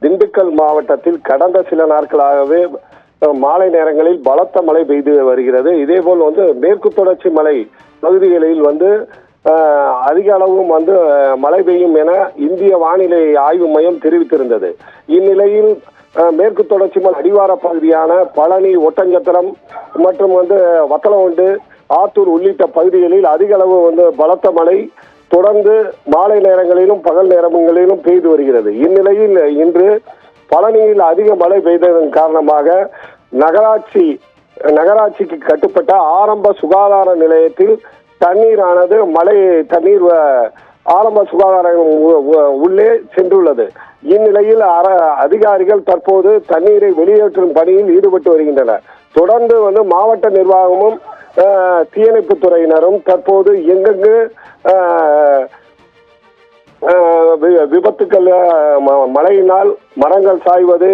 திண்டுக்கல் மாவட்டத்தில் கடந்த சில நாட்களாகவே மாலை நேரங்களில் பலத்த மழை பெய்து வருகிறது. இதேபோல் மேற்கு தொடர்ச்சி மலை பகுதிகளில் அதிக அளவும் மழை பெய்யும் என இந்திய வானிலை ஆய்வு மையம் தெரிவித்திருந்தது. இந்நிலையில் மேற்கு தொடர்ச்சி மலை அடிவார பகுதியான பழனி, ஒட்டஞ்சத்திரம் மற்றும் வத்தலகுண்டு, ஆத்தூர் உள்ளிட்ட பகுதிகளில் அதிக அளவு பலத்த மழை தொடர்ந்து மாலை நேரங்களிலும் பகல் நேரங்களிலும் பெய்து வருகிறது. இந்நிலையில் இன்று பழனியில் அதிக மழை பெய்ததன் காரணமாக நகராட்சிக்கு கட்டுப்பட்ட ஆரம்ப சுகாதார நிலையத்தில் தண்ணீரானது மழை தண்ணீர் ஆரம்ப சுகாதாரம் உள்ளே சென்றுள்ளது. இந்நிலையில் அதிகாரிகள் தற்போது தண்ணீரை வெளியேற்றும் பணியில் ஈடுபட்டு வருகின்றனர். தொடர்ந்து மாவட்ட நிர்வாகமும் தீயணைப்பு துறையினரும் தற்போது எங்கெங்கு விபத்துக்கள், மழையினால் மரங்கள் சாய்வது,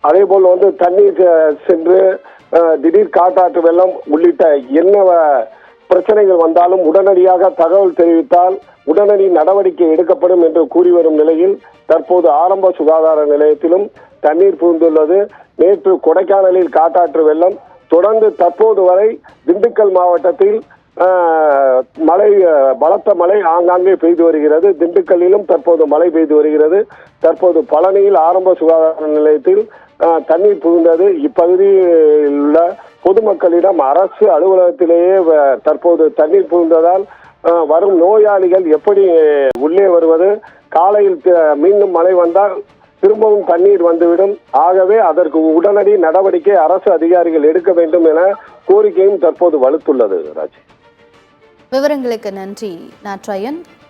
அதே போல் தண்ணீர் சென்று திடீர் காட்டாற்று வெள்ளம் உள்ளிட்ட என்ன பிரச்சனைகள் வந்தாலும் உடனடியாக தகவல் தெரிவித்தால் உடனடி நடவடிக்கை எடுக்கப்படும் என்று கூறி வரும் நிலையில் தற்போது ஆரம்ப சுகாதார நிலையத்திலும் தண்ணீர் புகுந்துள்ளது. நேற்று கொடைக்கானலில் காட்டாற்று வெள்ளம், தொடர்ந்து தற்போது வரை திண்டுக்கல் மாவட்டத்தில் பலத்த மழை ஆங்காங்கே பெய்து வருகிறது. திண்டுக்கல்லிலும் தற்போது மழை பெய்து வருகிறது. தற்போது பழனியில் ஆரம்ப சுகாதார நிலையத்தில் தண்ணீர் புகுந்தது. இப்பகுதியில் உள்ள பொதுமக்களிடம் அரசு அலுவலகத்திலேயே தற்போது தண்ணீர் புகுந்ததால் வரும் நோயாளிகள் எப்படி உள்ளே வருவது, காலையில் மீண்டும் மழை வந்தால் திரும்பவும் தண்ணீர் வந்துவிடும். ஆகவே அதற்கு உடனடி நடவடிக்கை அரசு அதிகாரிகள் எடுக்க வேண்டும் என கோரிக்கையும் தற்போது வலுத்துள்ளது. ராஜ், விவரங்களுக்கு நன்றி நாட்ராயன்.